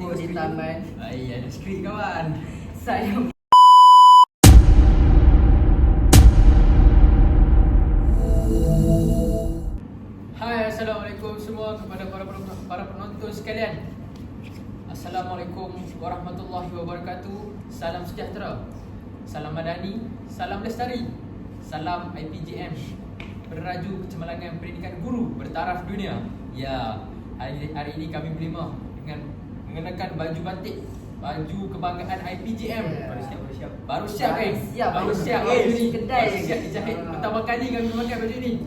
tengok di taman. Ada skrip kawan. Saya Hai, Assalamualaikum semua kepada para penonton sekalian. Assalamualaikum warahmatullahi wabarakatuh. Salam sejahtera, salam madani, salam lestari, salam IPJM, Penraju Kecemerlangan Pendidikan Guru bertaraf dunia. Ya, hari ini kami berlima dengan mengenakan baju batik, baju kebanggaan IPJM. Baru siap kan? Baru siap baju ni. kedai Baru siap dijahit. Pertama kali kami memakai baju ni.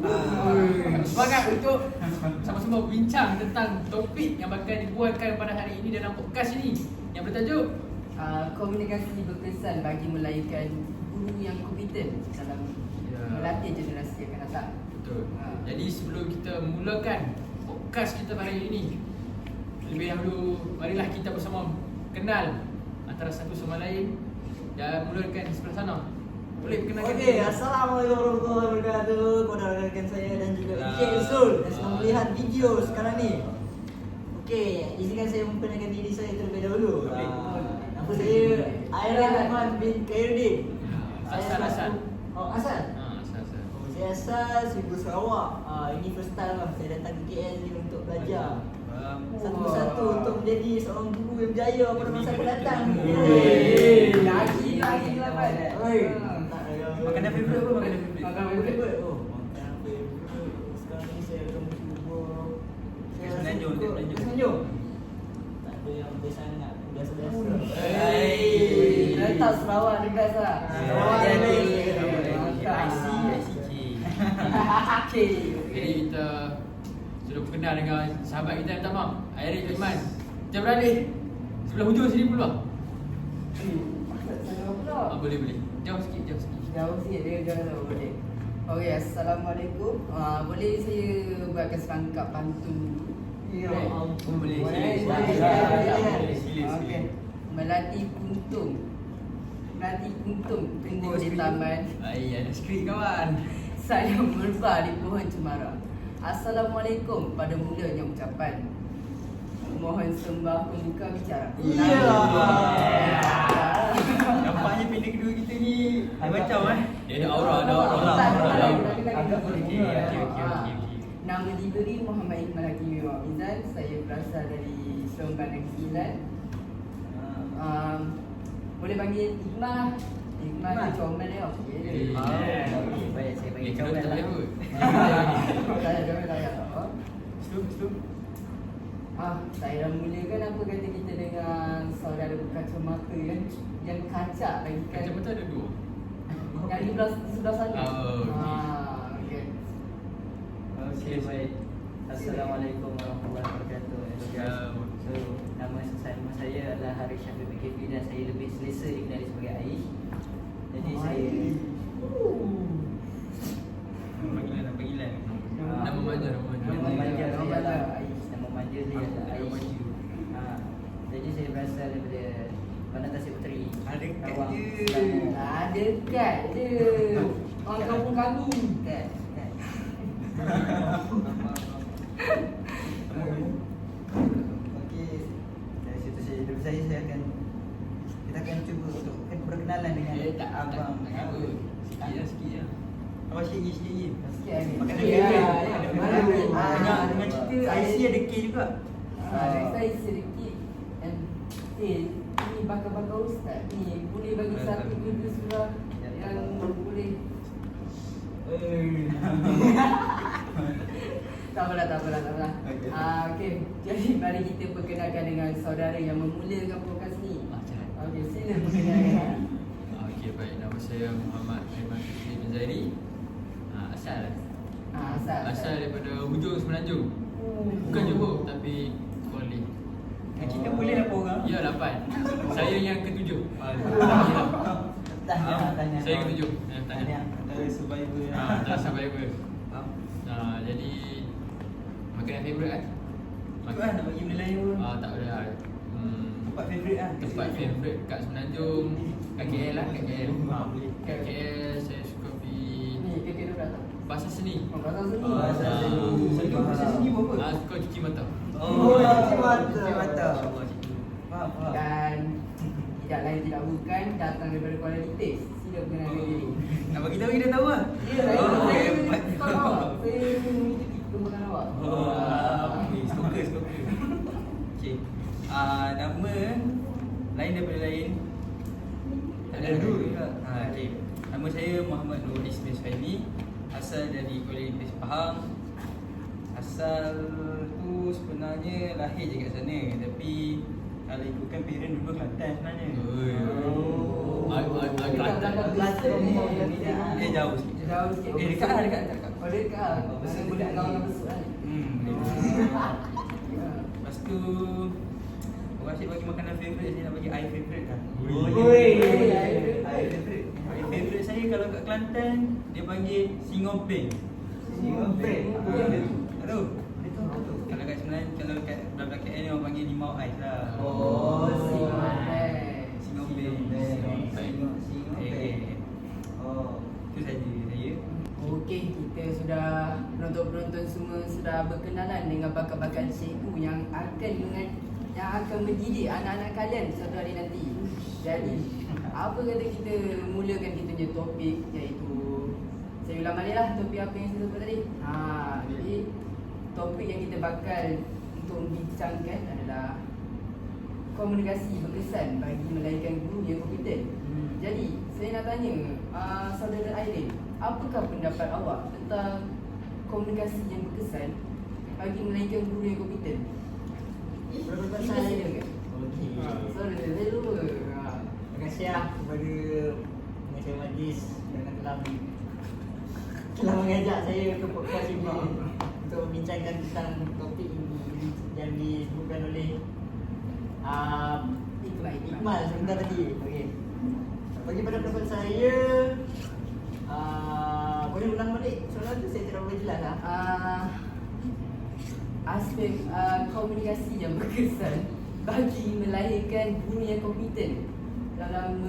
Semangat untuk sama-sama bincang tentang topik yang bakal dibuatkan pada hari ini dalam podcast ini yang bertajuk komunikasi berkesan bagi melahirkan guru yang kompeten dalam melatih generasi yang akan datang. Betul. Jadi sebelum kita mulakan podcast kita pada hari ini, lebih dahulu marilah kita bersama kenal antara satu sama lain dan mulakan sebelah sana. Boleh perkenalkan Okey, Assalamualaikum warahmatullahi wabarakatuh. Kepada rakan saya dan juga Encik Zul yang sedang melihat video sekarang ni. Okey, izinkan saya memperkenalkan diri saya terlebih dahulu. Nama saya Airan Rahman bin Khairuddin. Asal. Oh, asal? Asal. Saya asal Seribu Sarawak. Ini first time lah saya datang ke KL ni untuk belajar. Satu persatu untuk menjadi seorang guru yang berjaya pada masa akan datang. Lagi lah Pak. Makanan favourite apa? Makanan favourite. Oh, makanan favourite. Sekarang ni saya akan cuba. Semenanjung. Semenanjung. Tak ada yang best sangat. Biasa-biasa. Letak Sarawak dekat sah. Sarawak Jadi IC. Jadi kita sudah berkenal dengan sahabat kita yang pertama, Airin Iman. Kita beralih sebelah hujung sini pula. Boleh. Jauh sikit. Jauh sikit dia jauh boleh. Okey, Assalamualaikum. Boleh saya buatkan serangkap pantun dulu? Ya Boleh? ampun. Boleh. Okey. Melati puntung tunggu di taman. Ada skrip kawan. Saya merbah di pohon cemara. Assalamualaikum pada mulanya ucapan. Mohon sembah pembuka bicara. Ya. Nampaknya pindah kedua kita ni macam dia ada aura. Agak boleh. Okey. Nama diberi Muhammad Iqmal Hakim Wa'izan. Saya berasal dari Seremban Negeri Sembilan. Boleh panggil Iqmal. Iqmal Iqmal. ni comel dia. Baik, saya bagi Kita comel tak lah. boleh. Saya dah mulakan apa kata kita dengan saudara berkacamata yang kacak lagi kan. Kacamata ada dua. Yang di sebelah sana. Okey. Okey, baik. Assalamualaikum warahmatullahi wabarakatuh. So, nama saya adalah Haris Syafir PKP dan saya lebih selesa dikenali sebagai Aish. Jadi saya Panggilan. Nama manja. nama manja saya adalah Aish. Nama manja saya adalah Aish. Jadi saya berasal daripada Bandar Tasik Puteri. Rawang, Selangor. Dekat je. Orang kampung kami. Kan? Okey, dari situ saya akan kita akan cuba untuk perkenalan dengan abang. Sikit lah. Awak sikit. Sikit lagi. Makan Ya, ya. Dengan cerita IC ada K juga. Saya sedikit. Ini bakal ustaz ni. Boleh bagi satu dua surah yang boleh. Tak apalah. Okey. Okey. Jadi mari kita perkenalkan dengan saudara yang memulakan podcast ni. Okey, sila perkenalkan. Okey, baik. Nama saya Muhammad Aiman bin Zairi. Asal daripada hujung Semenanjung. Bukan Johor tapi Kuala. Kita boleh apa orang? Ya, 8. Saya yang ketujuh. Tanya. Saya ketujuh. Tanya. Dari survivor. Tak survivor. Jadi makanan favourite kan? Itu kan nak bagi benda lain pun. Tak ada. Tempat favourite lah. Tempat favourite kat Semenanjung, kat KL lah, kat KL. Boleh. Kat KL saya suka pergi Ni kira datang. Pasar Seni. Pasal sini. Pasal seni. Seni Pasal seni buat apa? Suka cuci mata. Oh, cuci mata. Cuci mata. Dan tidak lain tidak bukan datang daripada Kuala Litis. Sila perkenalkan diri. Nak bagi tahu kita tahu lah. Ya, saya hebat. stop awak. Saya mengikuti perkembangan awak. Stalker. Okey. Nama lain daripada lain. Tak ada dulu juga. Okey. Nama saya Muhammad Nur Ismail Suhaimi. Asal dari Kuala Lumpur, Pahang. Asal tu sebenarnya lahir je kat sana, tapi kalau ikutkan parent dulu Kelantan sebenarnya. Jauh sikit. Jauh sikit. Dekat. Oh, dekat. Masa boleh kawan besar kan? Lepas tu orang asyik bagi makanan favourite, saya nak bagi I favourite lah. I favourite saya kalau kat Kelantan dia panggil Singopeng. Tahu? Kalau kat sebenarnya, kalau kat belah-belah KL ni orang panggil limau ais lah. Singopeng. Itu saja saya. Okey, kita sudah penonton-penonton semua sudah berkenalan dengan bakat-bakat cikgu yang akan mendidik anak-anak kalian suatu hari nanti. Jadi, apa kata kita mulakan kita punya topik, iaitu saya ulang balik lah topik apa yang saya sebut tadi. Jadi topik yang kita bakal untuk membincangkan adalah komunikasi berkesan bagi melahirkan guru yang kompeten. Jadi saya nak tanya saudara Aileen, apakah pendapat awak tentang komunikasi yang berkesan bagi melahirkan guru yang kompeten? Pendapat Kita saya. silakan. Okey. Saudara, saya lupa. Terima kasih lah kepada Pengacara Majlis yang telah mengajak saya ke podcast ini untuk membincangkan tentang topik ini yang disebutkan oleh Iqmal sebentar tadi. Okey. Bagi pada pendapat saya, boleh ulang balik soalan tu, saya tidak boleh jelas lah. Aspek komunikasi yang berkesan bagi melahirkan guru yang kompeten dalam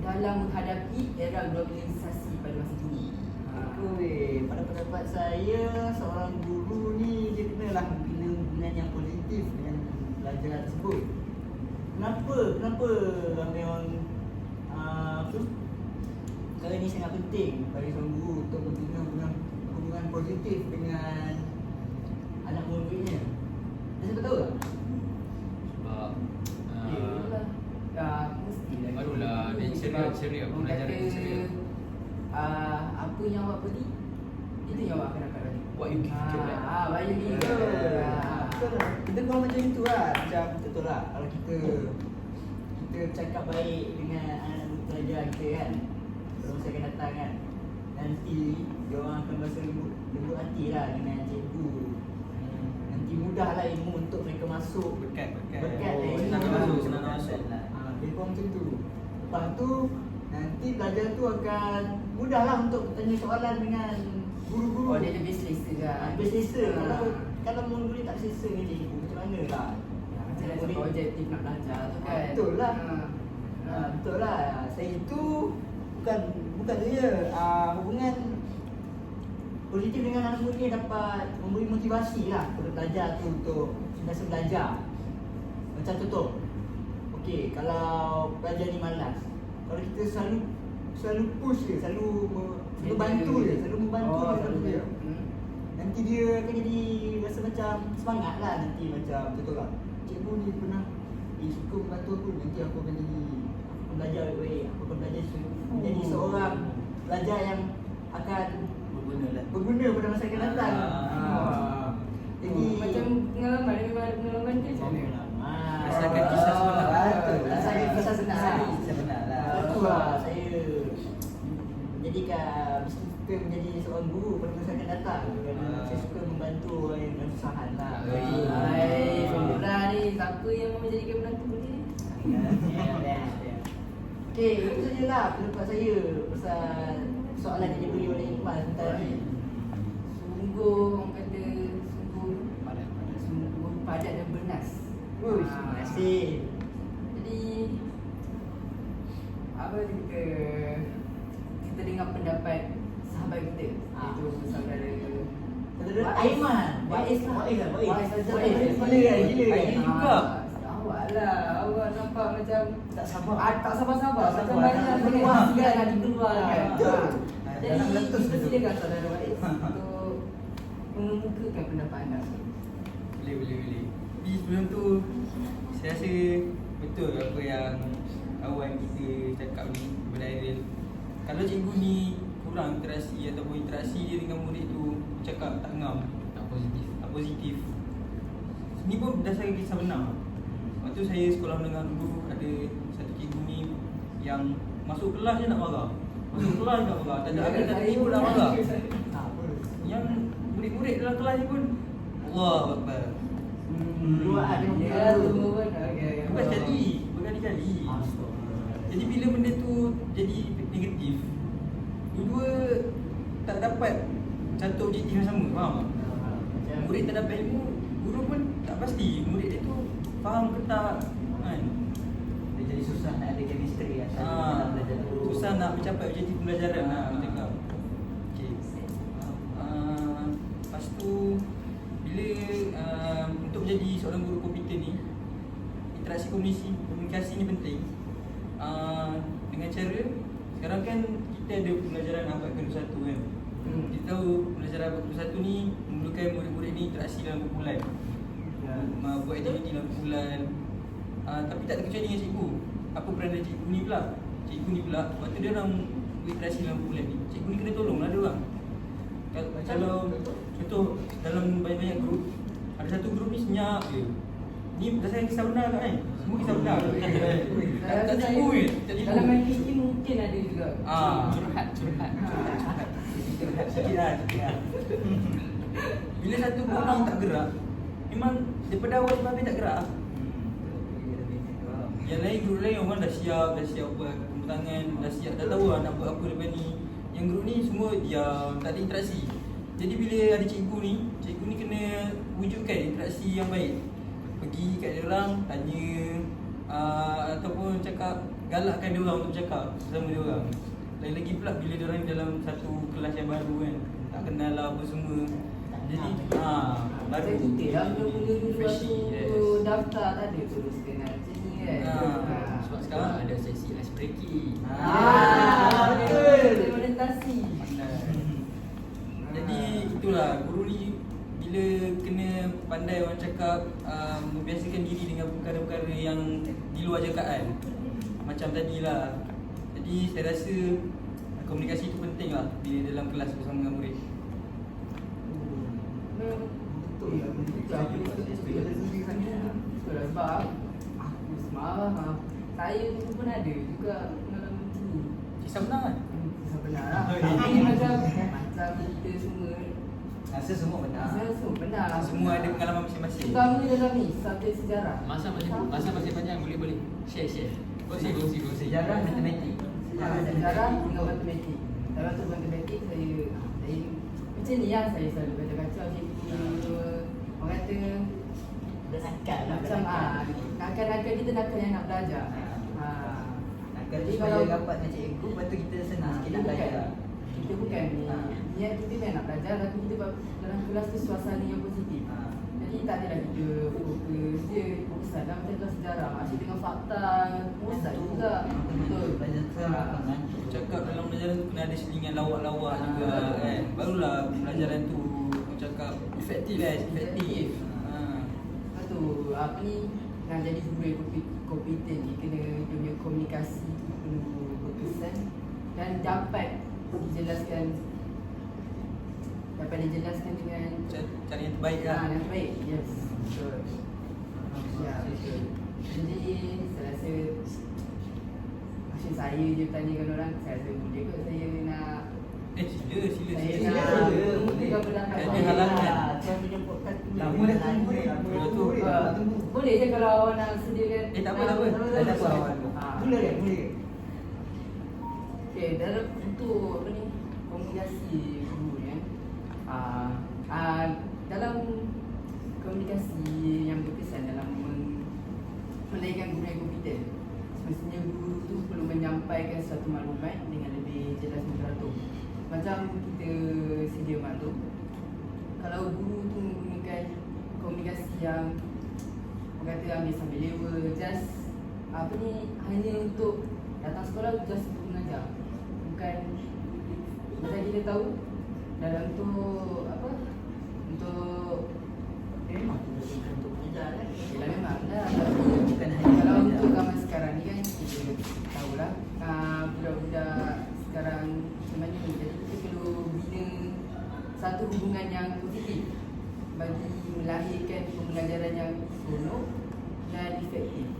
menghadapi era globalisasi pada masa kini. Pada pendapat saya, seorang guru ni dia kenalah membina hubungan yang positif dengan pelajar tersebut. Kenapa ramai orang perkara ni sangat penting bagi seorang guru untuk membina hubungan positif dengan anak murid-muridnya. Siapa tahu tak? Sebab Mestilah. barulah dia ceria Orang belajar kata, ceria. apa yang awak beli, itu yang awak akan dapat balik. What you give, Bayu gitu. Betul lah. Kita kurang macam itu lah. Macam betul lah. Kalau kita cakap baik dengan anak pelajar kita kan, kalau masa akan datang kan, nanti dia orang akan berasa lembut hati lah dengan cikgu. Nanti mudah lah ilmu untuk mereka masuk. Berkat. Senang masuk. Dia kurang macam tu. Lepas tu nanti pelajar tu akan mudah lah untuk bertanya soalan dengan guru-guru. Oh, dia lebih selesa kan? Habis selesa. Kalau murid tak selesa dengan cikgu, macam mana lah? Macam rasa objektif nak belajar tu kan? Betul lah. Betul lah. Saya itu bukan saja hubungan positif dengan anak murid ni dapat memberi motivasi lah kepada pelajar tu untuk sentiasa belajar. Macam contoh, okey, kalau pelajar ni malas, kalau kita selalu push dia, selalu bantu dia, selalu membantu dia, nanti dia akan jadi rasa macam semangat lah. Nanti macam contoh lah, cikgu ni pernah suka membantu aku, nanti aku akan belajar baik, aku akan belajar menjadi seorang pelajar yang akan berguna pada masa akan datang. Jadi macam pengalaman dia macam mana? Asalkan kisah sebenar. Asalkan kisah sebenar. Kisah benar lah. Itu lah saya menjadikan suka menjadi seorang guru pada masa akan datang. Kerana saya suka membantu orang yang kesusahan lah. Murah ni, siapa yang menjadikan penantu ni? Okey, itu sajalah pendapat saya pasal soalan yang diberi oleh Iqmal tadi. Sungguh orang kata sungguh padat dan bernas. Terima kasih. Jadi apa kita dengar pendapat sahabat kita, iaitu saudara Aiman. Waiz lah. Waiz. Waiz Gila kan? Awak lah, awak nampak macam Tak sabar. tak sabar-sabar. Tak Macam sabar. banyak Nak sangat keluar. sial nak dikeluar kan. Betul. Jadi Nak meletus kita tu. silakan saudara Faiz untuk mengemukakan pendapat anda. Boleh. Tapi sebelum tu saya rasa betul apa yang kawan kita cakap ni daripada Airil. Kalau cikgu ni kurang interaksi ataupun interaksi dia dengan murid tu cakap tak ngam, Tak positif. tak positif. Ni pun berdasarkan kisah benar. Waktu saya sekolah menengah dulu ada satu cikgu ni yang masuk kelas je nak marah. Masuk kelas je nak marah. Tak ada habis tak pun nak marah. Yang murid-murid dalam kelas ni pun Allahu Akbar. Luar ada Ya, tu pun. Okey. Bukan sekali, berkali-kali. Jadi bila benda tu jadi negatif, dua-dua tak dapat satu objektif yang sama, faham tak? Murid tak dapat ilmu, guru pun tak pasti murid dia tu faham ke tak, kan? Dia jadi susah nak ada chemistry antara belajar dulu. Susah nak mencapai objektif pembelajaran lah, macam cakap. Okay. Lepas tu bila untuk menjadi seorang guru komputer ni, interaksi komunikasi ni penting. Dengan cara sekarang kan kita ada pembelajaran abad ke-21 kan. Kita tahu pembelajaran abad ke-21 ni memerlukan murid-murid ni interaksi dalam kumpulan. Buat aktiviti dalam kumpulan. Tapi tak terkecuali dengan cikgu. Apa peranan cikgu ni pula? Cikgu ni pula waktu dia orang berinteraksi dalam kumpulan ni, cikgu ni kena tolonglah dia orang. Kalau contoh dalam banyak-banyak grup, ada satu grup ni senyap je. Ni berdasarkan kisah benar kan? Semua kisah benar. Tak cikgu je, tak cikgu. Dalam main fikir mungkin ada juga. Curhat. Sikit lah. Bila satu grup ni tak gerak, memang daripada awal sampai tak gerak. Yang lain grup lain orang dah siap buat pembentangan, dah siap, dah tahu lah nak buat apa lepas ni. Yang grup ni semua diam, tak ada interaksi. Jadi bila ada cikgu ni kena wujudkan interaksi yang baik. Pergi kat dia orang, tanya ataupun cakap, galakkan dia orang untuk bercakap bersama dia orang. Lagi-lagi pula bila dia orang dalam satu kelas yang baru kan, tak kenal lah apa semua. Jadi baru Kita lah mula-mula dulu freshy, waktu daftar tak ada terus kenal macam ni kan. Sebab sekarang ada sesi ice breaking. Betul. Orientasi. Jadi itulah guru ni bila kena pandai orang cakap, membiasakan diri dengan perkara-perkara yang di luar jakaan. Macam tadilah. Jadi saya rasa komunikasi itu penting lah bila dalam kelas bersama dengan murid. Betul lah. Sebab aku semarah. Saya tu pun ada juga pengalaman macam ni. Kisah benar kan? Kisah benar lah. Tapi macam kita semua Rasa semua benar. Saya semua benar. Semua ada pengalaman masing-masing. Terutama dalam ni, subjek sejarah. Masa masih panjang, boleh share. Kongsi. Sejarah matematik. Sejarah dengan matematik. Dalam tu matematik saya macam ni yang saya selalu kacau-kacau cikgu. Orang kata Nakal lah. macam nakal kita nakal yang nak belajar. Nakal tu Jadi supaya kalau- dapat dengan cikgu, lepas tu kita senang sikit nak belajar. Kita bukan ni. Niat kita kan nak belajar, tapi kita dalam kelas tu suasana yang positif. Jadi tak adalah kita fokus je. Ustaz dalam macam kelas sejarah, asyik dengan fakta. Ustaz juga. Betul. Belajar sejarah kan. Cakap dalam pelajaran tu kena ada selingan lawak-lawak juga kan. Barulah pelajaran tu orang cakap efektif. Lepas tu apa ni, nak jadi guru yang kompeten ni kena dia punya komunikasi perlu berkesan dan dapat dijelaskan dengan Cara yang terbaik lah. yang baik. Yes. Betul. Ya, betul. Jadi saya rasa macam saya je tanya orang, saya rasa boleh kot saya nak Sila. saya nak mungkin pendapat Ada saya. halangan. Tuan punya podcast tu. Lama dah tunggu. Boleh je kalau awak nak sediakan. Tak apa. Tak apa awal. Mula kan? Okay, dalam untuk apa ni, komunikasi guru ni dalam komunikasi yang berkesan dalam menaikkan guru yang kompeten, semestinya guru tu perlu menyampaikan suatu maklumat dengan lebih jelas dan teratur. Macam kita sedia maklum, kalau guru tu menggunakan komunikasi yang orang kata ambil sambil lewa, just apa ni, hanya untuk datang sekolah just untuk mengajar. Bukan macam kita tahu dalam tu apa, untuk Memang untuk mengajar kan. yelah memang lah. Bukan hanya Kalau mengajar. untuk zaman sekarang ni kan kita tahulah budak-budak sekarang macam mana ni. Jadi kita perlu bina satu hubungan yang positif bagi melahirkan pembelajaran yang seronok dan efektif.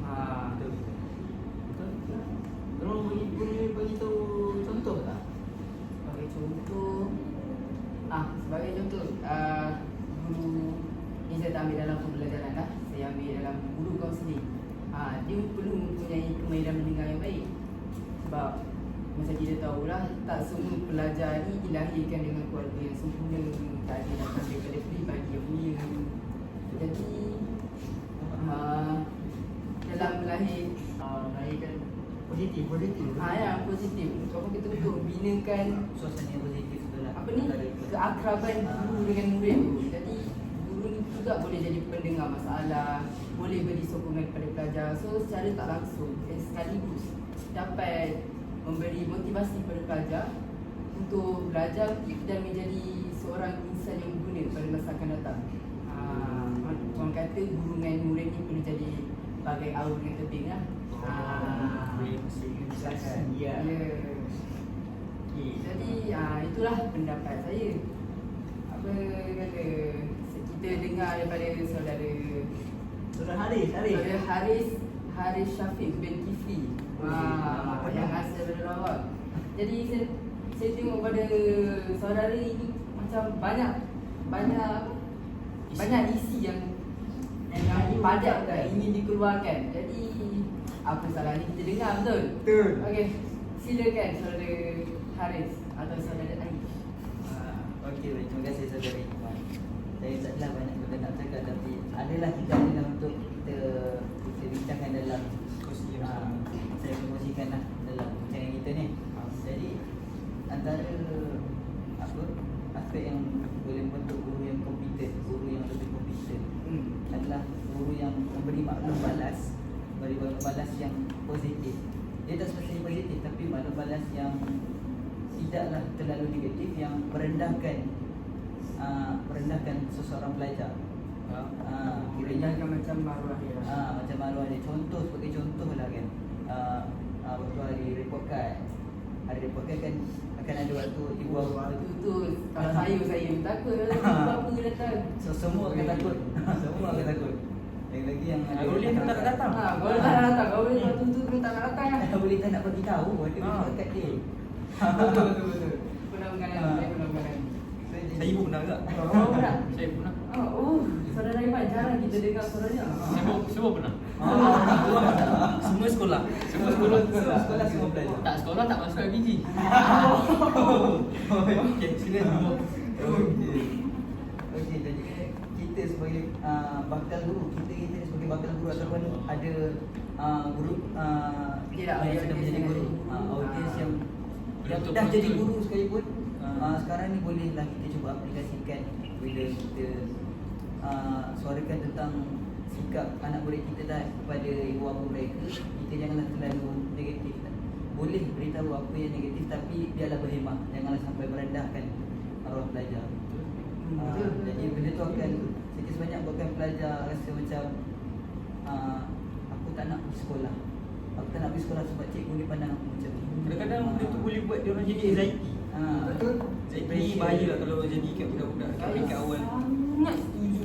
Betul. Korang boleh bagi tahu contoh tak? Sebagai contoh, sebagai contoh, guru ni saya tak ambil dalam pembelajaran lah, saya ambil dalam guru kaunseling. Dia perlu mempunyai kemahiran mendengar yang baik. Sebab macam kita tahulah, tak semua pelajar ni dilahirkan dengan keluarga yang sempurna, tak ada datang daripada pribadi yang mulia. Jadi dalam Melahirkan positif. yang positif, apa kita untuk binakan Suasana yang positif tu lah. apa ni, keakraban guru dengan murid tu. Jadi guru ni juga boleh jadi pendengar masalah, boleh beri sokongan kepada pelajar. So secara tak langsung sekaligus dapat memberi motivasi kepada pelajar untuk belajar dan menjadi seorang insan yang berguna pada masa akan datang. Orang kata guru dengan murid ni perlu jadi bagai aur dengan tebing lah. Ya. Okay. Jadi itulah pendapat saya. Apa kata, kita dengar daripada saudara Haris Syafiq bin Kifli, yang asal dari Rawak. Jadi saya tengok pada saudara ini macam banyak isi yang padat ingin dikeluarkan. Jadi apa salahnya kita dengar, betul? Betul. Okey, silakan saudara Haris atau saudara Aish. Okey, baik. Terima kasih saudari. Saya taklah banyak benda nak cakap, tapi adalah kita adalah untuk kita bincangkan dalam saya promosikanlah dalam bincang kita ni. Jadi antara aspek yang boleh membentuk guru yang kompeten, guru yang lebih kompeten adalah guru yang memberi maklum balas yang positif. Dia tak semestinya positif, tapi maklum balas yang tidaklah terlalu negatif, yang merendahkan seseorang pelajar. Kiranya macam maruah dia. Macam maruah dia. Sebagai contoh lah kan, waktu hari report card kan akan ada waktu ibu bapa tu. Betul. Kalau saya takut apa dia datang. So semua akan takut. Semua akan takut. Lagi yang ada Rolling tu tak datang. Kalau tak nak datang, kalau boleh tuntut pun tak nak datang lah. boleh tak nak bagi tahu ada report card dia. Betul. Pernah mengalami, saya pernah mengalami. Saya pun pernah tak? Oh, pernah? Saya pernah. Saudara Iman, jarang kita dengar suaranya. Semua pernah. Semua sekolah. Semua sekolah. Sekolah semua pelajar. Tak sekolah tak masuk LPG. Okey, silakan. Okey, jadi kita sebagai bakal guru, kita sebagai bakal guru ataupun ada guru yang sudah menjadi guru, audiens yang dah jadi guru sekalipun, sekarang ni bolehlah kita cuba aplikasikan bila kita suarakan tentang sikap anak murid kita dah kepada ibu bapa mereka. Kita janganlah terlalu negatif. Boleh beritahu apa yang negatif, tapi biarlah berhemah, janganlah sampai merendahkan arwah pelajar. Jadi benda tu akan sedikit sebanyak buatkan pelajar rasa macam aku tak nak pergi sekolah. Aku tak nak pergi sekolah sebab cikgu ni pandang aku macam ni. Kadang-kadang benda tu boleh buat dia orang jadi anxiety. Betul. Anxiety bahaya lah kalau jadi kat budak-budak kat awal. Sangat setuju.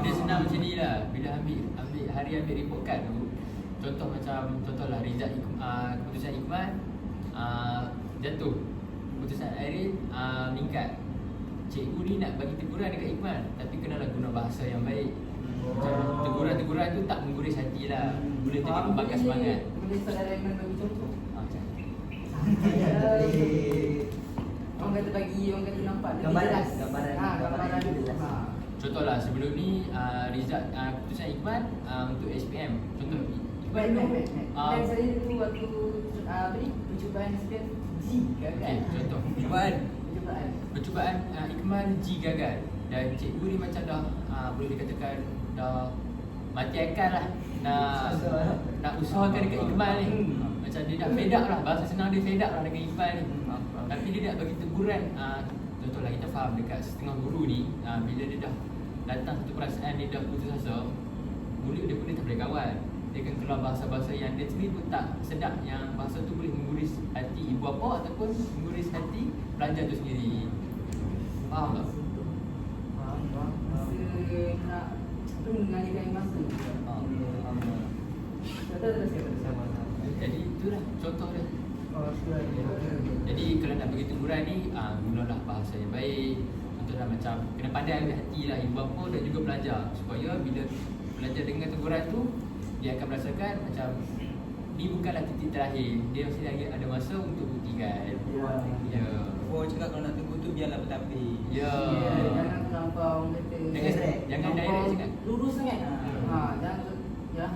Dia senang macam ni lah. Bila ambil report card tu, contohlah result keputusan Iqbal jatuh, keputusan Irene meningkat. Cikgu ni nak bagi teguran dekat Iqbal, tapi kenalah guna bahasa yang baik. Teguran-teguran tu tak mengguris hati lah. Boleh jadi membakar semangat. Boleh saudara Iman bagi contoh? Macam Orang kata nampak lebih Gambaran, jelas. gambaran Gambaran jelas. contohlah sebelum ni result keputusan Iqbal untuk SPM. Contoh Iqbal tu Dan saya dulu waktu percubaan SPM G gagal. contoh percubaan Iqbal G gagal, dan cikgu ni macam dah boleh dikatakan dah mati akal lah nak nak usahakan dekat Iqbal ni. Macam dia dah fed up lah, bahasa senang dia fed up lah dengan Iqbal ni. Tapi dia nak bagi teguran. Contohlah kita faham dekat setengah guru ni, bila dia dah datang satu perasaan dia dah putus asa, mulut dia pun dia tak boleh kawal. Dia akan keluar bahasa-bahasa yang dia sendiri pun tak sedap, yang bahasa tu boleh menguris hati ibu bapa ataupun menguris hati pelajar tu sendiri. Faham tak? Masa nak tu mengalihkan masa. Betul siapa? Jadi itulah contoh dia. Oh, sudah. Jadi kalau nak bagi teguran ni, gunalah bahasa yang baik. Contohlah macam kena pandai ambil hati lah ibu bapa dan juga pelajar, supaya bila pelajar dengar teguran tu, dia akan merasakan macam ni bukanlah titik terakhir, dia masih lagi ada masa untuk buktikan. Ya. Oh, cakap kalau nak tegur tu biarlah bertapik. Ya. Jangan terlampau orang kata. Jangan direct sangat. Lurus sangat. Jangan ya.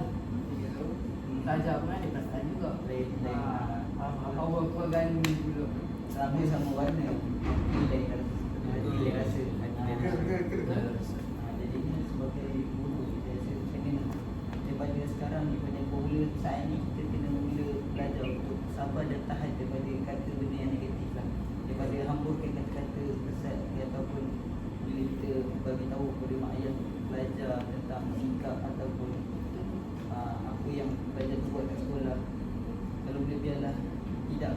Pelajar pun ada perasaan juga. Awak keluarga ni dulu. Sama warna. Nilai rasa. Jadi sebagai guru kita kena daripada sekarang daripada mula saat ni kita kena mula belajar untuk sabar dan tahan daripada kata benda yang negatif lah. Daripada hamburkan kata-kata kesat ataupun bila kita bagi tahu kepada mak ayah belajar tentang sikap ataupun apa yang belajar tu buat kat sekolah, kalau boleh biarlah tidak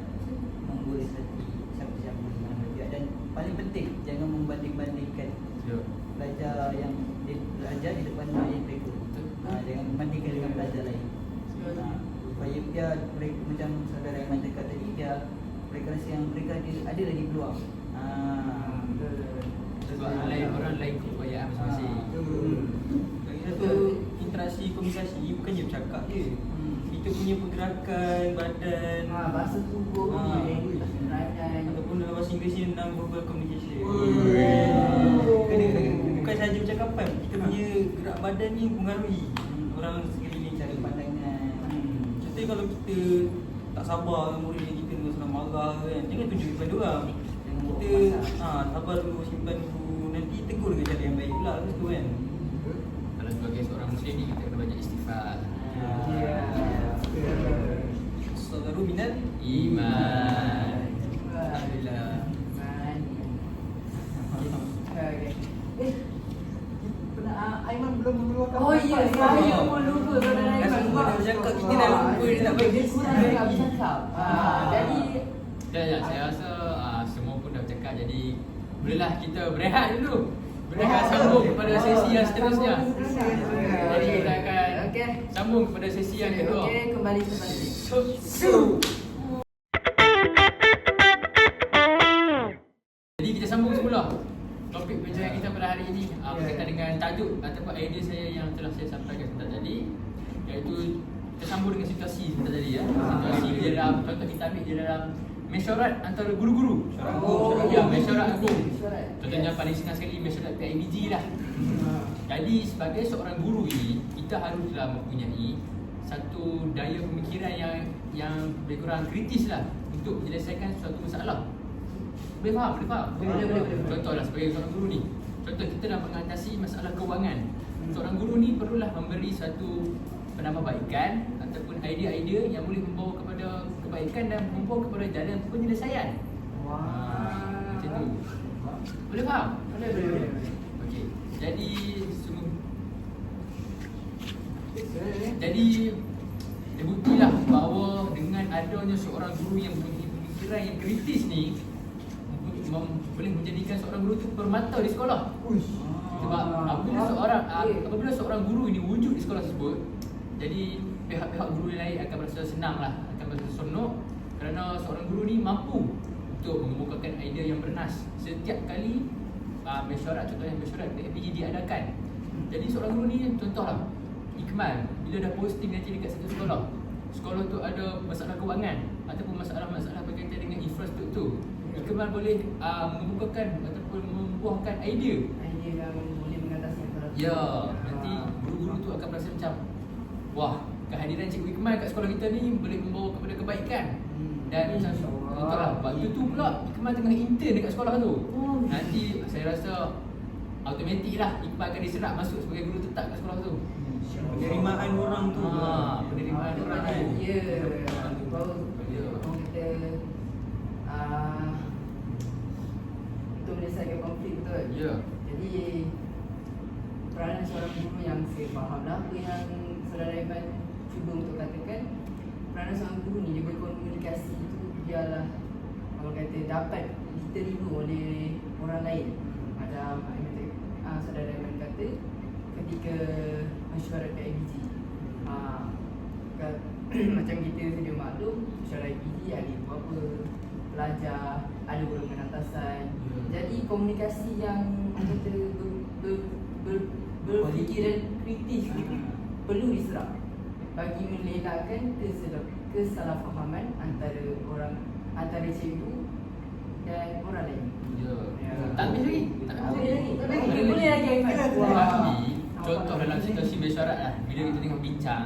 menggores hati siapa-siapa mana dia. Dan paling penting jangan membanding-bandingkan pelajar yang dia belajar di depan mak ayah mereka. Jangan membandingkan dengan pelajar lain. Supaya biar mereka macam saudara yang cakap tadi, biar mereka rasa yang mereka ada lagi peluang. Sebab orang lain keupayaan masing-masing. Lagi satu, interaksi komunikasi bukannya bercakap je. Kita punya pergerakan badan, Bahasa tubuh, nerayan. ataupun dalam bahasa Inggeris ni non-verbal communication. Kena. Bukan sahaja percakapan, kita punya gerak badan ni mempengaruhi orang sekeliling, cara pandangan. Contohnya kalau kita tak sabar dengan murid yang kita senang marah kan, jangan tunjuk kepada orang. Kita sabar dulu, simpan dulu, nanti tegur dengan cara yang baik pula lepas tu kan. Kalau sebagai seorang Muslim ni, kita kena banyak istighfar. Saudara minat Iman. Alhamdulillah. Aiman belum mengeluarkan. Oh iya, saya pun lupa saudara Dah Aiman. semua dah bercakap, kita dah lupa dia nak bagi. Dia kurang nak bercakap. Jadi Saya rasa semua pun dah bercakap, jadi bolehlah kita berehat dulu. Berehat sambung kepada sesi yang seterusnya. Jadi kita akan sambung kepada sesi yang kedua. Okey, kembali selepas ini. Jadi kita sambung semula. Topik perbincangan kita pada hari ini berkaitan dengan tajuk ataupun idea saya yang telah saya sampaikan sebentar tadi, iaitu kita sambung dengan situasi sebentar tadi ya. Situasi di dalam, contoh kita ambil di dalam mesyuarat antara guru-guru. Mesyuarat agung. Contohnya paling senang sekali mesyuarat PIBG lah. Jadi sebagai seorang guru ini, kita haruslah mempunyai satu daya pemikiran yang lebih kurang kritis lah untuk menyelesaikan suatu masalah. Boleh faham? Boleh. Contohlah sebagai seorang guru ni, contoh kita nak mengatasi masalah kewangan. Seorang guru ni perlulah memberi satu penambahbaikan ataupun idea-idea yang boleh membawa kepada kebaikan dan membawa kepada jalan penyelesaian. Macam tu. Boleh faham? Boleh. Okey. Jadi terbuktilah bahawa dengan adanya seorang guru yang mempunyai pemikiran yang kritis ni boleh menjadikan seorang guru itu permata di sekolah. Sebab apabila seorang guru ini wujud di sekolah tersebut, jadi pihak-pihak guru yang lain akan merasa senang lah, akan merasa seronok kerana seorang guru ni mampu untuk mengemukakan idea yang bernas setiap kali mesyuarat, contohnya mesyuarat PIBG diadakan. Jadi seorang guru ni contohlah Iqmal, bila dah posting nanti dekat satu sekolah tu ada masalah kewangan ataupun masalah berkaitan dengan infrastruktur, Iqmal boleh mengemukakan ataupun membuahkan idea yang boleh mengatasi masalah. ya, nanti guru-guru tu akan merasa macam, wah, kehadiran Cikgu Iqmal kat sekolah kita ni boleh membawa kepada kebaikan. Dan macam contohlah, waktu tu pula Iqmal tengah intern dekat sekolah tu. Nanti saya rasa automatik lah Iqmal akan diserap masuk sebagai guru tetap kat sekolah tu. Penerimaan orang tu. Penerimaan orang menyelesaikan konflik, betul? Ya. Jadi peranan seorang guru yang saya faham lah apa yang saudara Iman cuba untuk katakan, peranan seorang guru ni dia berkomunikasi tu biarlah kalau kata dapat diterima oleh orang lain. Ada saudara Iman kata ketika mesyuarat PIBG, macam kita sedia maklum, mesyuarat PIBG ada beberapa pelajar, ada golongan atasan. Jadi komunikasi yang kata berfikiran kritis ni perlu diserap bagi melelakkan kesalahfahaman antara cikgu dan orang lain. Ya. Ya. Tak habis lagi. Tak habis lagi. Boleh lagi Aiman. Tapi contoh dalam situasi mesyuarat lah, bila kita tengok bincang,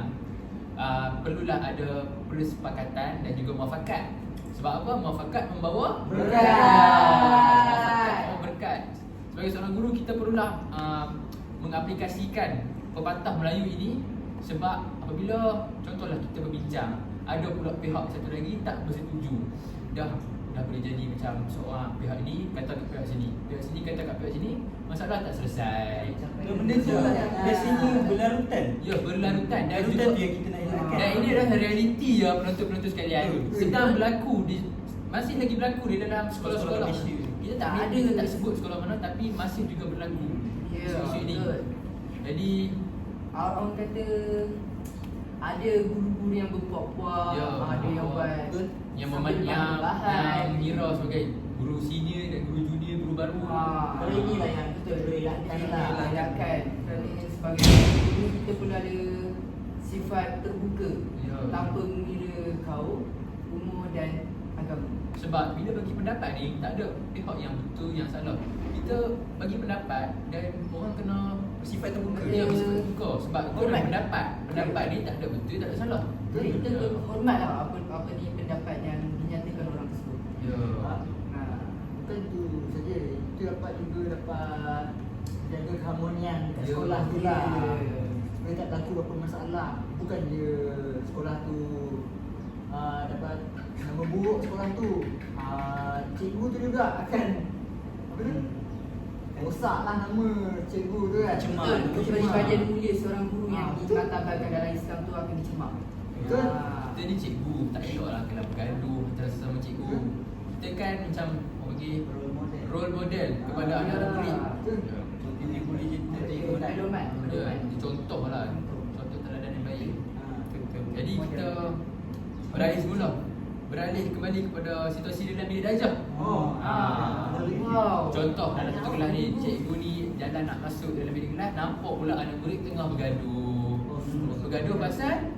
perlulah ada persepakatan dan juga muafakat. Sebab apa? Muafakat membawa Berkat. Muafakat membawa berkat. Sebagai seorang guru, kita perlulah mengaplikasikan pepatah Melayu ini. Sebab apabila contohlah kita berbincang, ada pula pihak satu lagi tak bersetuju, dah boleh jadi macam seorang pihak ni kata kat pihak sini kata kat pihak sini, masalah tak selesai. Benda tu biasanya berlarutan. Ya, berlarutan dan Larutan juga tu yang kita nak elakkan. dan ini adalah realiti ya penonton-penonton sekalian. Sedang berlaku masih lagi berlaku di dalam sekolah-sekolah. Malaysia. Kita tak ada, kita tak sebut sekolah mana, tapi masih juga berlaku Ya, isu ini. betul. Jadi Orang kata ada guru-guru yang berpuak-puak, Ya, ada yang buat yang sambil yang bahan-bahan. mengira sebagai guru senior dan guru junior, guru baru. Kalau inilah yang betul perlu elakkan lah. Elakkan. Kerana sebagai guru kita pun ada sifat terbuka, Ya. tanpa mengira kaum, umur dan agama. Sebab bila bagi pendapat ni, tak ada pihak yang betul yang salah. Kita bagi pendapat dan orang kena Sifat terbuka. dia bersifat terbuka. Sebab kau ada pendapat ni tak ada betul, tak ada salah. Jadi kita hormatlah apa ni pendapat yang dinyatakan orang tersebut. Ya. Bukan tu saja, itu dapat juga dapat jaga keharmonian kat Ya. sekolah tu lah. Ya. Supaya tak berlaku apa masalah. Bukan dia sekolah tu dapat nama buruk sekolah tu. Cikgu tu juga akan apa tu? Rosaklah nama cikgu tu kan. Betul, kepribadian mulia seorang guru yang Betul. dimartabatkan dalam Islam tu akan dicemar. Betul. Kita ni cikgu, tak elok lah kena bergaduh antara sesama cikgu. Kita kan macam orang panggil role model kepada anak-anak murid. Betul. Ini boleh cerita cikgu nak. Pedoman. Dia contoh lah, contoh teladan yang baik. Jadi kita beralih kembali kepada situasi dalam bilik darjah. Wow. Contoh dalam satu kelas ni, cikgu ni jalan nak masuk dalam bilik kelas, nampak pula anak murid tengah bergaduh. Bergaduh pasal,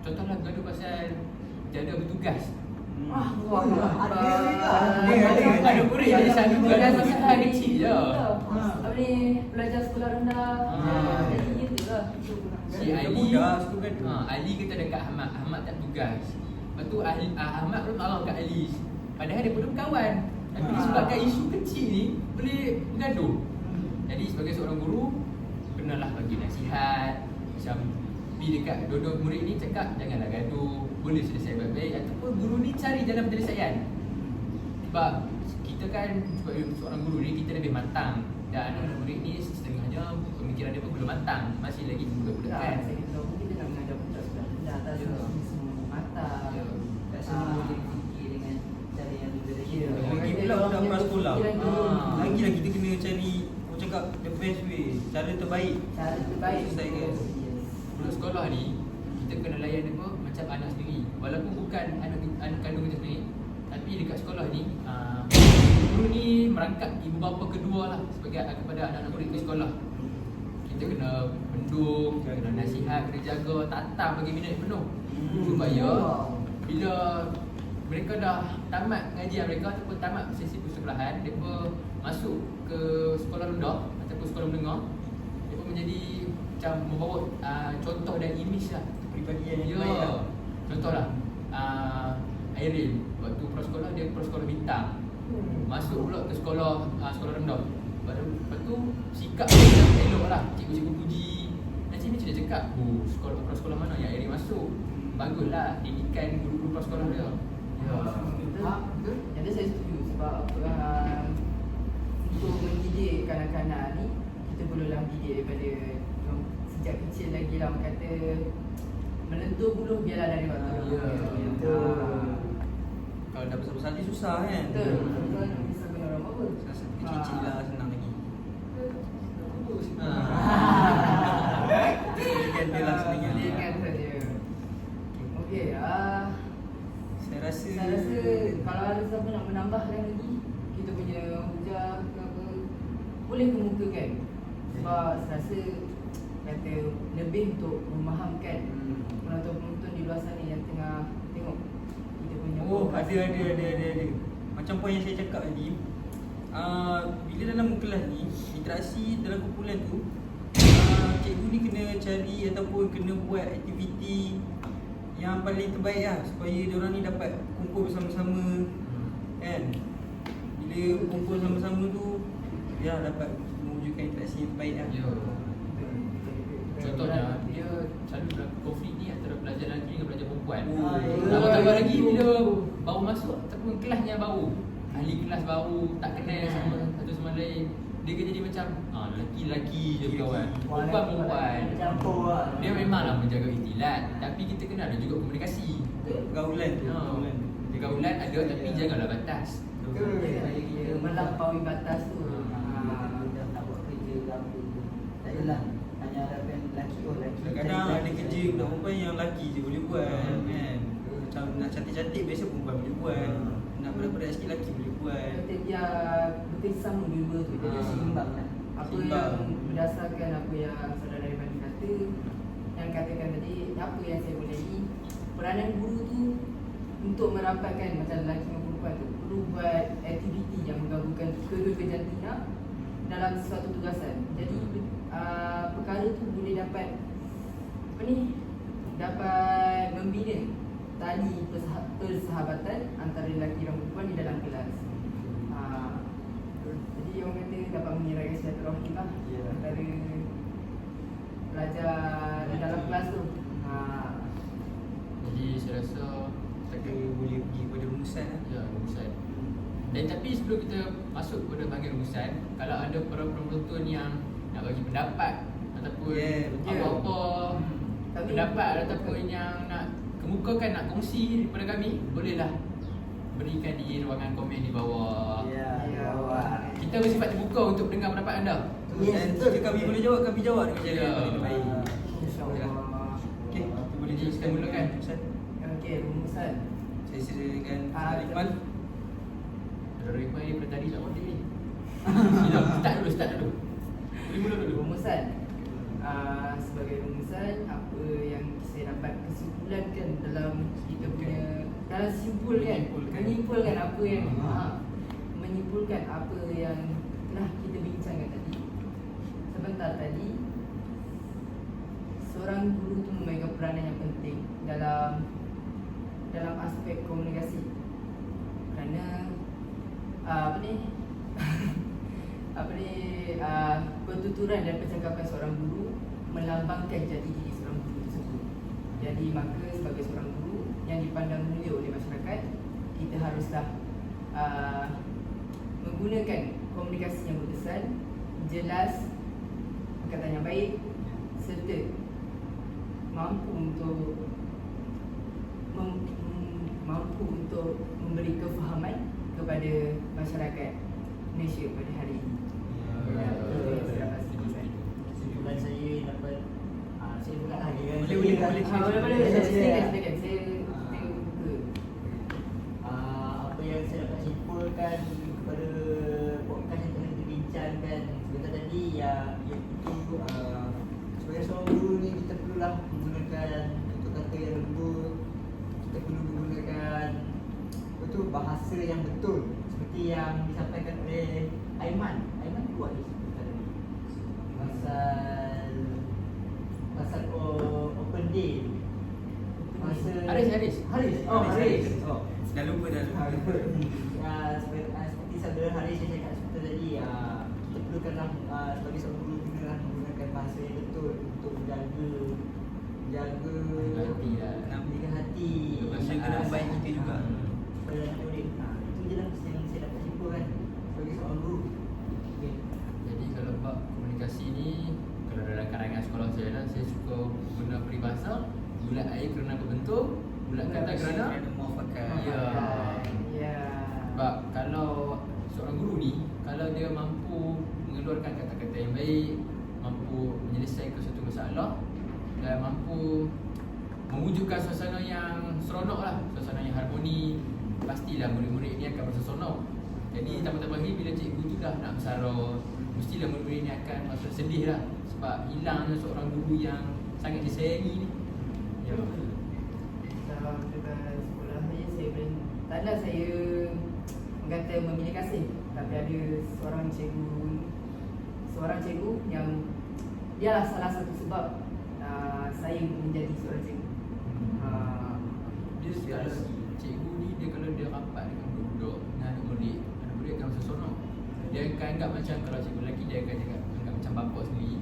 contohlah bergaduh pasal jaga bertugas. Ada murid yang selalu bergaduh pasal hal kecil je. Apa ni, pelajar sekolah rendah. Jadi gitu lah. Si Ali, Budak tu kan. Ali kata dekat Ahmad tak tugas. Lepas tu Ahmad pun marah kat Ali. Padahal dia pun kawan. Tapi disebabkan isu kecil ni boleh bergaduh. Jadi sebagai seorang guru, kenalah bagi nasihat. Macam pergi dekat dua-dua murid ni cakap janganlah gaduh, boleh selesai baik-baik. Ataupun guru ni cari jalan penyelesaian. Sebab kita kan sebagai seorang guru ni kita lebih matang. Dan anak-anak murid ni setengahnya pemikiran dia pun belum matang. Masih lagi budak-budak kan. Kita nak mengajar budak sudah rendah atas Ya. semua mata. Ya. Tak semua boleh fikir dengan cara yang berbeza. Ya. Lagi pula budak prasekolah. Lagi Lagi kita kena cari, orang cakap the best way, cara terbaik. cara terbaik Selesaikan. Budak sekolah ni kita kena layan apa macam anak sendiri. Walaupun bukan anak kandung kita sendiri, tapi dekat sekolah ni guru ni merangkap ibu bapa kedua lah sebagai kepada anak-anak murid di sekolah. Kita kena bendung, kena nasihat, kena jaga, tatap bagi minit penuh. Supaya bila mereka dah tamat pengajian mereka ataupun tamat sesi persekolahan, mereka masuk ke sekolah rendah ataupun sekolah menengah, mereka menjadi macam membawa contoh dan imej lah. Peribadian Ya, yang baik lah. contohlah Airil waktu prasekolah dia prasekolah bintang, masuk pula ke sekolah sekolah rendah. Lepas tu sikap dia macam elok lah, cikgu-cikgu puji. Nanti macam dia cakap, sekolah prasekolah mana yang Airil masuk, baguslah didikan guru-guru prasekolah dia. Ya. Betul. Jadi saya setuju sebab untuk mendidik kanak-kanak ni, kita perlulah didik daripada sejak kecil lagi lah. Orang kata melentur buluh biarlah dari waktu dulu. Kalau dah besar-besar ni susah kan. Betul. Betul. Bisa guna orang apa? Rasa kecil-kecil lah senang lagi. Kan dia lah senang. Ingat saja. Okey, Saya rasa kalau ada siapa nak menambahkan lagi kita punya hujah ke apa, boleh kemukakan. Sebab saya rasa kata lebih untuk memahamkan penonton-penonton di luar sana yang tengah tengok kita punya Oh, podcast. ada. Macam poin yang saya cakap tadi, bila dalam kelas ni, interaksi dalam kumpulan tu, cikgu ni kena cari ataupun kena buat aktiviti yang paling terbaik lah, supaya diorang ni dapat kumpul bersama-sama kan. Bila kumpul sama-sama tu, dia dapat mewujudkan interaksi yang terbaik lah. Ya. Contohnya dia selalu berlaku konflik ni antara pelajar lelaki dengan pelajar perempuan. Oh, Tambah lagi bila baru masuk ataupun kelasnya baru, ahli kelas baru, tak kenal sama satu sama lain, dia akan jadi macam lelaki-lelaki je berkawan, perempuan-perempuan. Campur lah. Dia memanglah menjaga ikhtilat, tapi kita kena ada juga komunikasi. Pergaulan tu, Pergaulan ada tapi janganlah batas. Dia melampaui batas tu. Dah nak buat kerja ke apa, tak adalah hanya harapkan lelaki. Kadang-kadang ada kerja budak perempuan yang lelaki je boleh buat kan. Macam nak cantik-cantik biasa perempuan boleh buat. Nak berat-berat sikit lelaki boleh buat. Kita dia bersama dua tu. Jadi Seimbang lah. apa Seimbang. yang berdasarkan apa yang saudara Irfan kata, yang katakan tadi, apa yang saya bolehi, peranan guru tu untuk merapatkan macam lelaki dan perempuan tu perlu buat aktiviti yang menggabungkan kedua-dua jantina dalam suatu tugasan. Jadi perkara tu boleh dapat dapat membina tali persahabatan antara lelaki dan perempuan di dalam kelas. Jadi orang kata dapat mengeratkan silaturahim lah antara pelajar di dalam kelas tu. Jadi saya rasa Kita boleh pergi pada rumusan lah. ya rumusan. Dan tapi sebelum kita masuk kepada bahagian rumusan, kalau ada para penonton yang nak bagi pendapat ataupun apa-apa pendapat ataupun yang nak kemukakan, nak kongsi daripada kami, bolehlah berikan di ruangan komen di bawah. Kita bersifat terbuka untuk dengar pendapat anda. Dan jika kami boleh jawab, kami jawab dengan cara yang paling terbaik. InsyaAllah. Okey, kita boleh Jadi kita mulakan. Rumusan. Okey, rumusan. Saya silakan Saudara Iqbal. Saudara Iqbal ni daripada tadi tak boleh ni. Start dulu. Boleh mula dulu. Rumusan. Sebagai rumusan, apa yang saya dapat kesimpulankan dalam kita punya menyimpulkan apa yang menyimpulkan apa yang telah kita bincangkan tadi. Sebentar tadi, seorang guru tu memegang peranan yang penting dalam aspek komunikasi. Kerana pertuturan dan percakapan seorang guru melambangkan jati diri seorang guru tersebut. Jadi maka sebagai seorang guru yang dipandang mulia oleh masyarakat, kita haruslah menggunakan komunikasi yang berkesan, jelas, perkataan yang baik, serta mampu untuk memberi kefahaman kepada masyarakat Malaysia pada hari ini. Kesimpulan saya dapat saya bukan lagi kan. Boleh. Silakan. Apa yang saya dapat simpulkan kepada podcast yang telah kita bincangkan sebentar tadi, iaitu sebagai seorang guru ni kita perlulah menggunakan kata-kata yang lembut, kita perlu menggunakan bahasa yang betul seperti yang disampaikan oleh Aiman buat ni pasal open day. Haris. Dah lupa. Seperti saudara Haris yang cakap sebentar tadi, kita perlukanlah sebagai seorang guru gunalah menggunakan bahasa yang betul untuk menjaga hati. Bahasa kena baik kita juga. Itu je lah yang saya dapat simpulkan sebagai seorang guru. bulat air kerana berbentuk, bulat kata kerana muafakat. Ya. Ya. Sebab kalau seorang guru ni, kalau dia mampu mengeluarkan kata-kata yang baik, mampu menyelesaikan suatu masalah dan mampu mewujudkan suasana yang seronok lah, suasana yang harmoni, pastilah murid-murid ni akan merasa seronok. Jadi tambah-tambah lagi bila cikgu tu dah nak bersara, mestilah murid-murid ni akan merasa sedih lah sebab hilangnya seorang guru yang sangat disayangi ni. Ya. Dalam dekat sekolah taklah saya kata memilih kasih, tapi ada seorang cikgu yang dialah salah satu sebab saya menjadi seorang cikgu. Dia kalau cikgu ni dia kalau dia rapat dengan budak-budak dengan anak murid akan rasa seronok. Dia akan anggap macam kalau cikgu lelaki dia akan cakap anggap macam bapa sendiri.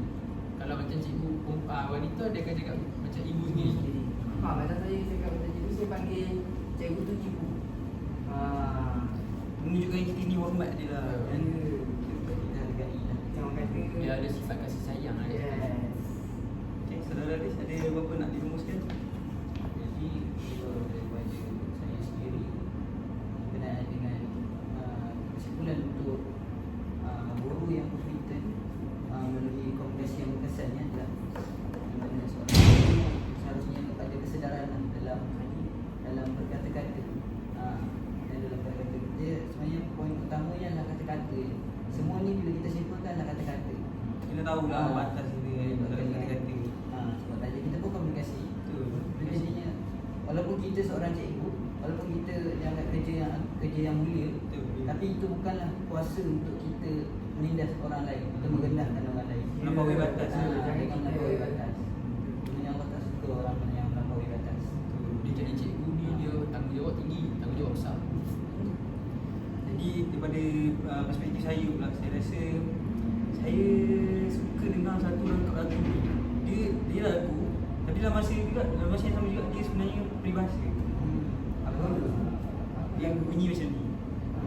Kalau macam cikgu wanita dia akan cakap macam ibu sendiri. Macam saya cakap macam cikgu, saya panggil cikgu tu ibu. Menunjukkan kita ni hormat dia lah. Dan Kita hargai lah. Orang kata Dia ada sifat kasih sayang lah. yes. Okay, saudara Aris ada apa-apa nak dirumuskan? Jadi kalau daripada saya sendiri berkenaan dengan kesimpulan untuk guru yang kompeten melalui komunikasi yang berkesan ni adalah di mana seorang guru seharusnya kepada kesedaran dalam berkata-kata dan dalam berkata dia sebenarnya poin utamanya adalah kata-kata. Semua ni bila kita simpulkan adalah kata-kata. Kita tahulah batas dia dalam kata-kata. Sebab tadi kita pun komunikasi. Betul. Jadinya walaupun kita seorang cikgu, walaupun kita yang kerja yang mulia, Betul. tapi itu bukanlah kuasa untuk kita menindas orang lain atau merendahkan orang lain. Melampaui batas. Jangan melampaui batas. Sebenarnya Allah tak suka orang yang melampaui batas. Dia jadi cikgu ni dia tanggungjawab tinggi, tanggungjawab besar. Jadi daripada perspektif saya pula, saya rasa saya suka dengar satu rangkap lagu ni. Dia lagu, tapi dalam masa yang sama juga dia sebenarnya peribahasa. Apa? Dia bunyi macam ni.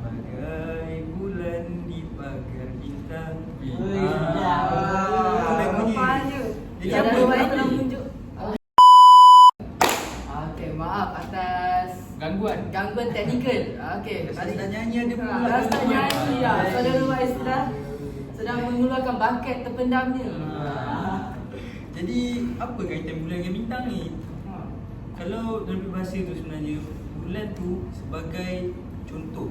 Bagai bulan di pagar bintang. Rupanya Jadi Jangan apa? lupa Apa telah ni? menunjuk. Okey, maaf atas gangguan teknikal. Okey, Tadi nak nyanyi ada pula. Rasa nyanyi ya. Saudara Wais sedang mengeluarkan bakat terpendamnya. Jadi apa kaitan bulan dengan bintang ni? Kalau dalam bahasa tu sebenarnya bulan tu sebagai contoh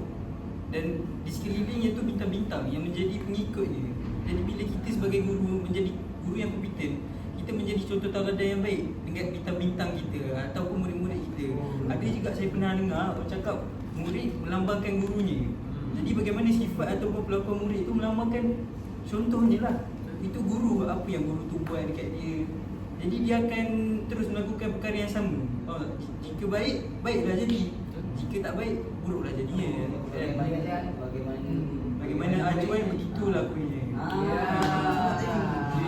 dan di sekelilingnya tu bintang-bintang yang menjadi pengikut dia. Jadi bila kita sebagai guru menjadi guru yang kompeten, kita menjadi contoh tauladan yang baik dengan bintang-bintang kita ataupun murid-murid kita. Ada juga saya pernah dengar orang cakap murid melambangkan gurunya. Jadi bagaimana sifat ataupun pelakon murid itu melambangkan contohnya lah. Itu guru, apa yang guru tu buat dekat dia. Jadi dia akan terus melakukan perkara yang sama. Jika baik, baiklah jadi. Jika tak baik, buruklah jadinya. Bagaimana acuan begitulah punya. Dia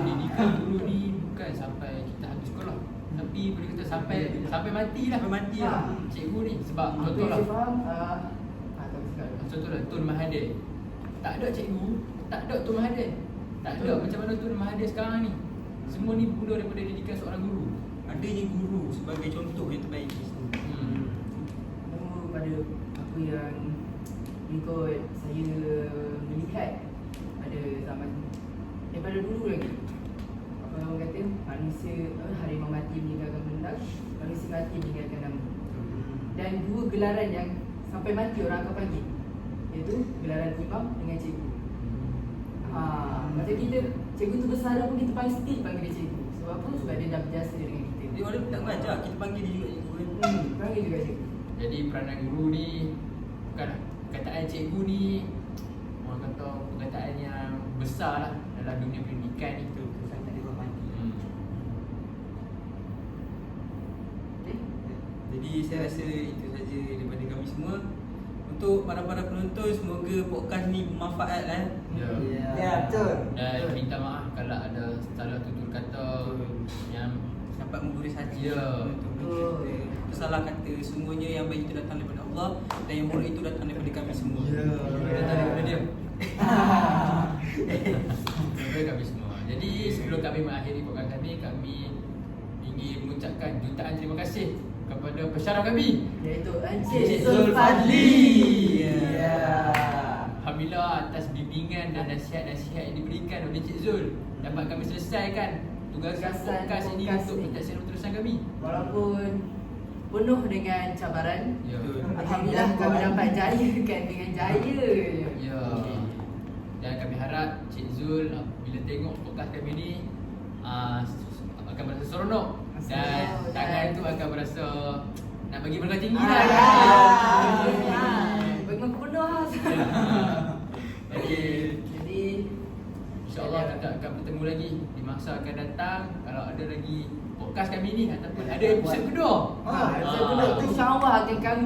didikan guru ni bukan sampai kita habis sekolah, tapi boleh kata sampai mati lah. Sampai mati lah. Cikgu ni sebab Apa contoh yang lah. saya faham Contoh lah Tun Mahathir. Tak ada cikgu, tak ada Tun Mahathir. Tak ada macam mana Tun Mahathir sekarang ni. Semua ni bermula daripada didikan seorang guru. Adanya guru sebagai contoh yang terbaik. pada apa yang ikut saya melihat pada zaman daripada dulu lagi. Apa orang kata manusia harimau mati meninggalkan benda, manusia mati meninggalkan nama. Dan dua gelaran yang sampai mati orang akan panggil, iaitu gelaran imam dengan cikgu. Macam kita, cikgu tu besar pun kita panggil still panggil dia cikgu. Sebab apa? Sebab dia dah berjasa dengan kita. Dia walaupun tak belajar, kita panggil dia juga cikgu kan. Panggil juga cikgu. Jadi peranan guru ni bukan perkataan cikgu ni orang kata perkataan yang besar lah dalam dunia pendidikan ni. Sangat dihormati. Jadi saya rasa itu saja daripada kami semua. Untuk para penonton, semoga podcast ni bermanfaat lah. Ya, betul. Dan minta maaf kalau ada salah tutur kata yang Dapat memberi saja. Ya. Salah kata, semuanya yang baik itu datang daripada Allah dan yang buruk itu datang daripada kami semua. datang daripada dia. Daripada kami semua. Jadi sebelum kami mengakhiri podcast kami ingin mengucapkan jutaan terima kasih kepada pensyarah kami, Iaitu Encik Encik Zulfadli. Ya. Alhamdulillah atas bimbingan dan nasihat-nasihat yang diberikan oleh Encik Zul, dapat kami selesaikan tugas podcast ini untuk pentadbiran utusan kami. Walaupun penuh dengan cabaran, Ya. alhamdulillah kami dapat jayakan dengan jaya. Ya. Dan kami harap Cik Zul bila tengok podcast kami ni akan berasa seronok dan Seronok, tangan dan- tu akan berasa nak bagi berkah tinggi Ah, lah. ya. Bagaimana aku penuh lah. Okey. Jadi InsyaAllah kita akan bertemu lagi di masa akan datang. Kalau ada lagi podcast kami ni ataupun ada episod kedua. saya benar tu insya-Allah akan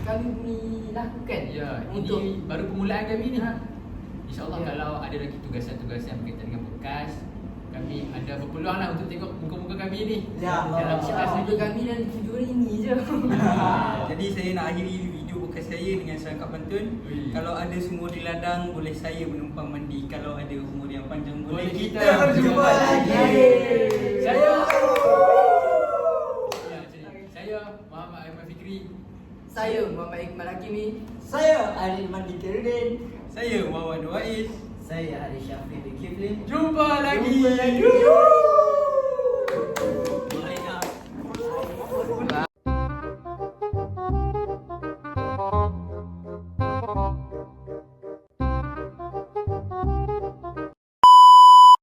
kami lakukan. Ya, untuk ini baru permulaan kami ni. Ha. InsyaAllah Ya. kalau ada lagi tugasan-tugasan berkaitan dengan podcast, kami ada berpeluang lah untuk tengok muka-muka kami ni. Ya, Dalam podcast insya-Allah ni. untuk kami dan video ini je. Jadi saya nak akhiri video podcast saya dengan serangkap pantun. Ui. Kalau ada sumur di ladang, boleh saya menumpang mandi. Kalau ada umur yang panjang, boleh Boleh kita kita berjumpa lagi. Saya Saya Muhammad Ahmad Fikri. Saya Muhammad Iqbal Hakimi. Saya Arif Mandi Kirudin. Saya Muhammad Waiz. Saya Haris Syafiq bin Kiflin. Jumpa lagi. Jumpa lagi.